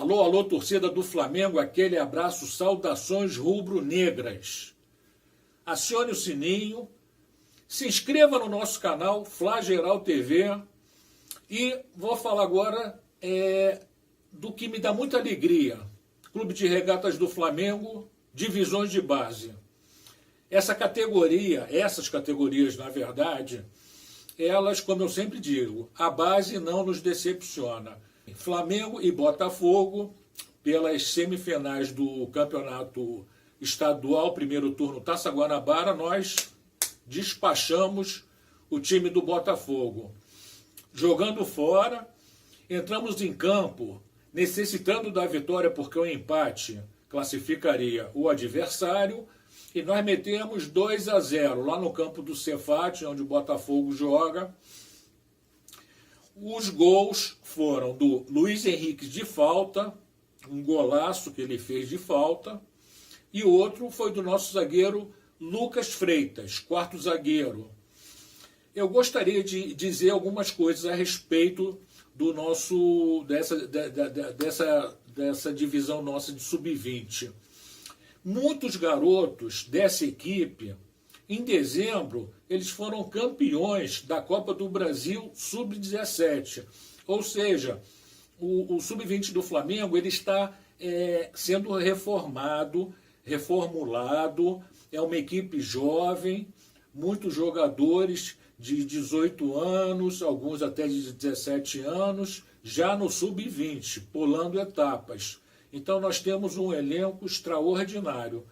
Alô, alô, torcida do Flamengo, aquele abraço, saudações rubro-negras. Acione o sininho, se inscreva no nosso canal, Flageral TV, e vou falar agora do que me dá muita alegria. Clube de Regatas do Flamengo, divisões de base. Essas categorias, na verdade, elas, como eu sempre digo, a base não nos decepciona. Flamengo e Botafogo, pelas semifinais do campeonato estadual, primeiro turno Taça Guanabara, nós despachamos o time do Botafogo. Jogando fora, entramos em campo, necessitando da vitória, porque o empate classificaria o adversário, e nós metemos 2-0 lá no campo do Cefate, onde o Botafogo joga. Os gols foram do Luiz Henrique de falta, um golaço que ele fez de falta, e o outro foi do nosso zagueiro Lucas Freitas, quarto zagueiro. Eu gostaria de dizer algumas coisas a respeito do dessa divisão nossa de sub-20. Muitos garotos dessa equipe, em dezembro, eles foram campeões da Copa do Brasil Sub-17. Ou seja, o Sub-20 do Flamengo ele está sendo reformulado, é uma equipe jovem, muitos jogadores de 18 anos, alguns até de 17 anos, já no Sub-20, pulando etapas. Então nós temos um elenco extraordinário.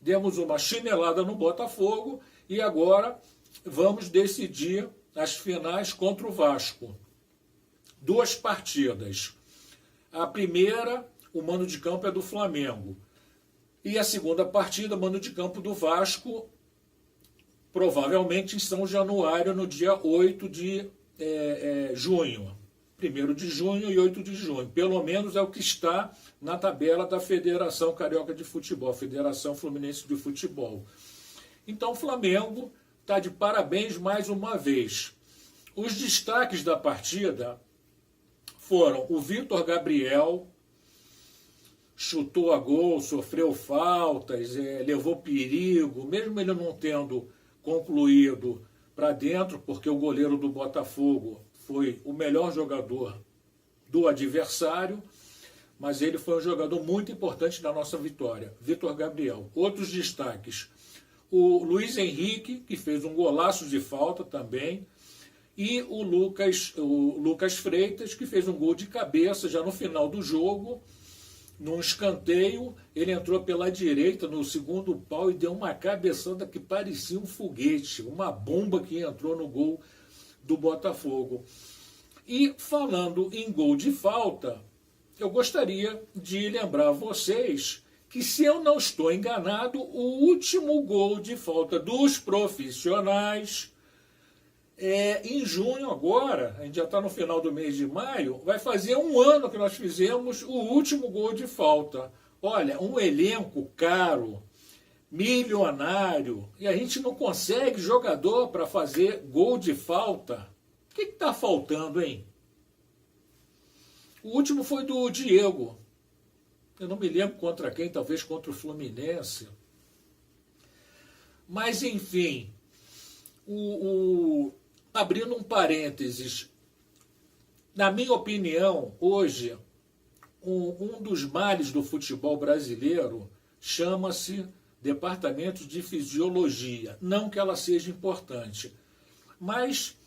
Demos uma chinelada no Botafogo e agora vamos decidir as finais contra o Vasco. 2 partidas. A primeira, o mando de campo é do Flamengo. E a segunda partida, mando de campo do Vasco, provavelmente em São Januário, no dia 8 de junho. 1º de junho e 8 de junho. Pelo menos é o que está na tabela da Federação Carioca de Futebol, Federação Fluminense de Futebol. Então o Flamengo está de parabéns mais uma vez. Os destaques da partida foram o Vitor Gabriel, chutou a gol, sofreu faltas, levou perigo, mesmo ele não tendo concluído para dentro, porque o goleiro do Botafogo foi o melhor jogador do adversário, mas ele foi um jogador muito importante na nossa vitória, Vitor Gabriel. Outros destaques, o Luiz Henrique, que fez um golaço de falta também, e o Lucas Freitas, que fez um gol de cabeça já no final do jogo, num escanteio. Ele entrou pela direita no segundo pau e deu uma cabeçada que parecia um foguete, uma bomba que entrou no gol do Botafogo. E falando em gol de falta, eu gostaria de lembrar vocês que, se eu não estou enganado, o último gol de falta dos profissionais em junho agora, a gente já está no final do mês de maio, vai fazer 1 ano que nós fizemos o último gol de falta. Olha, um elenco caro, milionário, e a gente não consegue jogador para fazer gol de falta. O que está faltando, hein? O último foi do Diego. Eu não me lembro contra quem, talvez contra o Fluminense. Mas, enfim, abrindo um parênteses, na minha opinião, hoje, um dos males do futebol brasileiro chama-se Departamento de Fisiologia. Não que ela seja importante, mas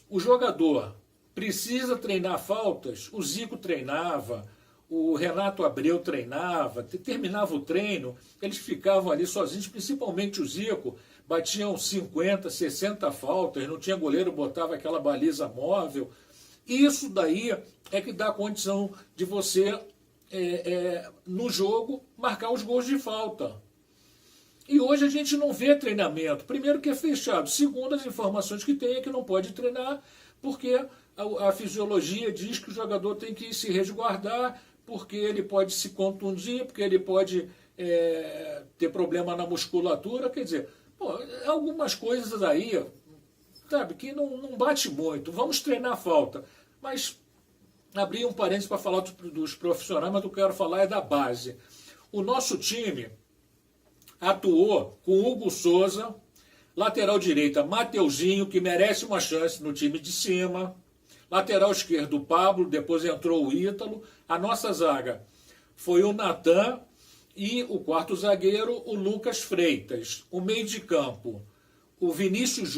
o jogador precisa treinar faltas. O Zico treinava, o Renato Abreu treinava, terminava o treino, eles ficavam ali sozinhos, principalmente o Zico, batiam 50, 60 faltas, não tinha goleiro, botava aquela baliza móvel. Isso daí é que dá condição de você, no jogo, marcar os gols de falta. E hoje a gente não vê treinamento. Primeiro que é fechado. Segundo, as informações que tem é que não pode treinar, porque a fisiologia diz que o jogador tem que se resguardar, porque ele pode se contundir, porque ele pode ter problema na musculatura. Quer dizer, algumas coisas aí, sabe, que não bate muito. Vamos treinar a falta. Mas abrir um parênteses para falar dos profissionais, mas eu quero falar é da base. O nosso time atuou com Hugo Souza, lateral direita Mateuzinho, que merece uma chance no time de cima, lateral esquerdo Pablo, depois entrou o Ítalo, a nossa zaga foi o Natan e o quarto zagueiro o Lucas Freitas, o meio de campo o Vinícius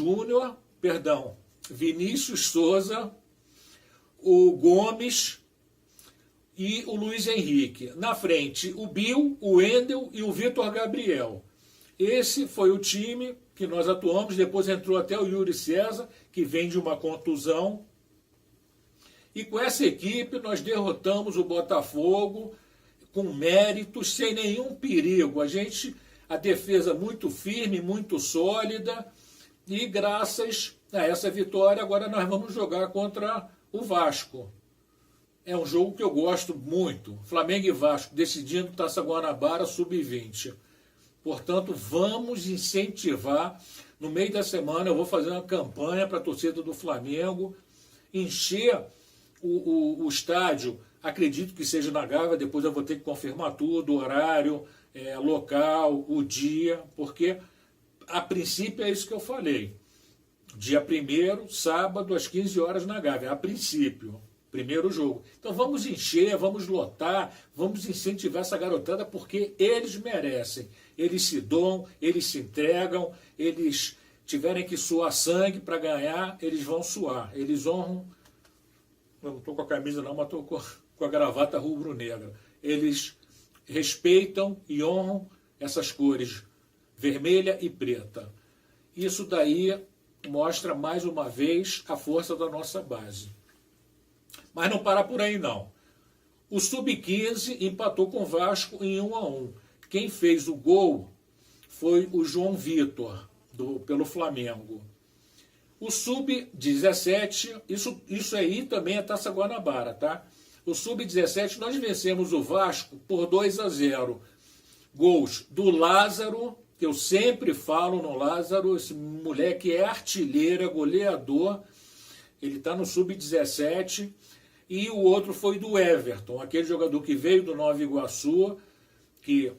Souza, o Gomes e o Luiz Henrique. Na frente, o Bill, o Wendel e o Vitor Gabriel. Esse foi o time que nós atuamos. Depois entrou até o Yuri César, que vem de uma contusão. E com essa equipe nós derrotamos o Botafogo com méritos, sem nenhum perigo. A defesa muito firme, muito sólida. E graças a essa vitória, agora nós vamos jogar contra o Vasco. É um jogo que eu gosto muito. Flamengo e Vasco decidindo Taça Guanabara Sub-20. Portanto, vamos incentivar. No meio da semana eu vou fazer uma campanha para a torcida do Flamengo, encher o estádio. Acredito que seja na Gávea, depois eu vou ter que confirmar tudo, horário, local, o dia, porque a princípio é isso que eu falei. Dia 1º, sábado, às 15 horas na Gávea, a princípio. Primeiro jogo. Então vamos encher, vamos lotar, vamos incentivar essa garotada porque eles merecem. Eles se doam, eles se entregam, eles tiverem que suar sangue para ganhar, eles vão suar. Eles honram. Eu não estou com a camisa não, mas estou com a gravata rubro-negra. Eles respeitam e honram essas cores vermelha e preta. Isso daí mostra mais uma vez a força da nossa base. Mas não para por aí, não. O Sub-15 empatou com o Vasco em 1-1. Quem fez o gol foi o João Vitor, pelo Flamengo. O Sub-17, isso aí também é Taça Guanabara, tá? O Sub-17, nós vencemos o Vasco por 2-0. Gols do Lázaro, que eu sempre falo no Lázaro, esse moleque é artilheiro, é goleador. Ele está no Sub-17. E o outro foi do Everton, aquele jogador que veio do Nova Iguaçu, que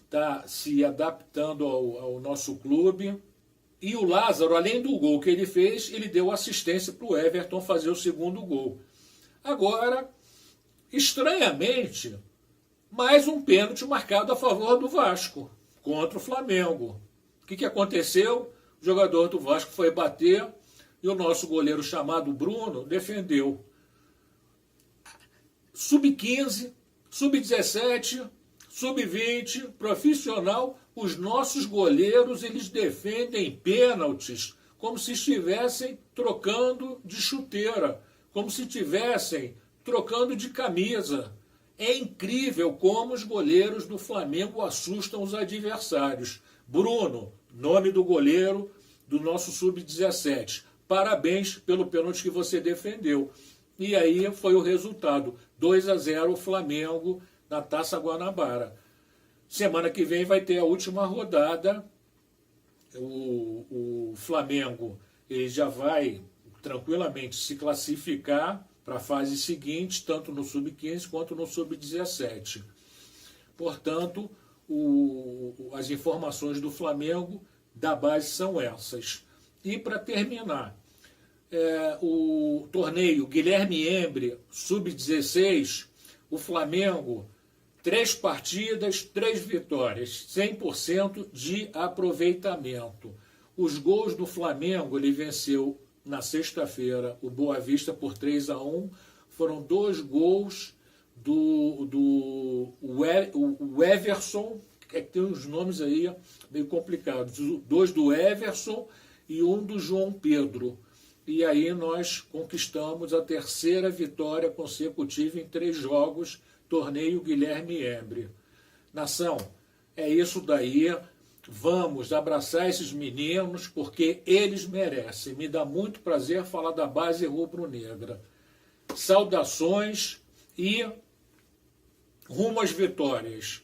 está se adaptando ao nosso clube. E o Lázaro, além do gol que ele fez, ele deu assistência para o Everton fazer o segundo gol. Agora, estranhamente, mais um pênalti marcado a favor do Vasco, contra o Flamengo. O que aconteceu? O jogador do Vasco foi bater e o nosso goleiro chamado Bruno defendeu. Sub-15, Sub-17, Sub-20, profissional, os nossos goleiros, eles defendem pênaltis como se estivessem trocando de chuteira, como se estivessem trocando de camisa. É incrível como os goleiros do Flamengo assustam os adversários. Bruno, nome do goleiro do nosso Sub-17. Parabéns pelo pênalti que você defendeu. E aí foi o resultado, 2-0 o Flamengo na Taça Guanabara. Semana que vem vai ter a última rodada. O Flamengo ele já vai tranquilamente se classificar para a fase seguinte, tanto no Sub-15 quanto no Sub-17. Portanto, as informações do Flamengo da base são essas. E para terminar, o torneio Guilherme Embre, Sub-16, o Flamengo, 3 partidas, 3 vitórias, 100% de aproveitamento. Os gols do Flamengo, ele venceu na sexta-feira o Boa Vista por 3-1, foram 2 gols do Everson, que tem uns nomes aí meio complicados, 2 do Everson e 1 do João Pedro. E aí nós conquistamos a 3ª vitória consecutiva em 3 jogos, torneio Guilherme Embre. Nação, é isso daí. Vamos abraçar esses meninos porque eles merecem. Me dá muito prazer falar da base rubro-negra. Saudações e rumo às vitórias.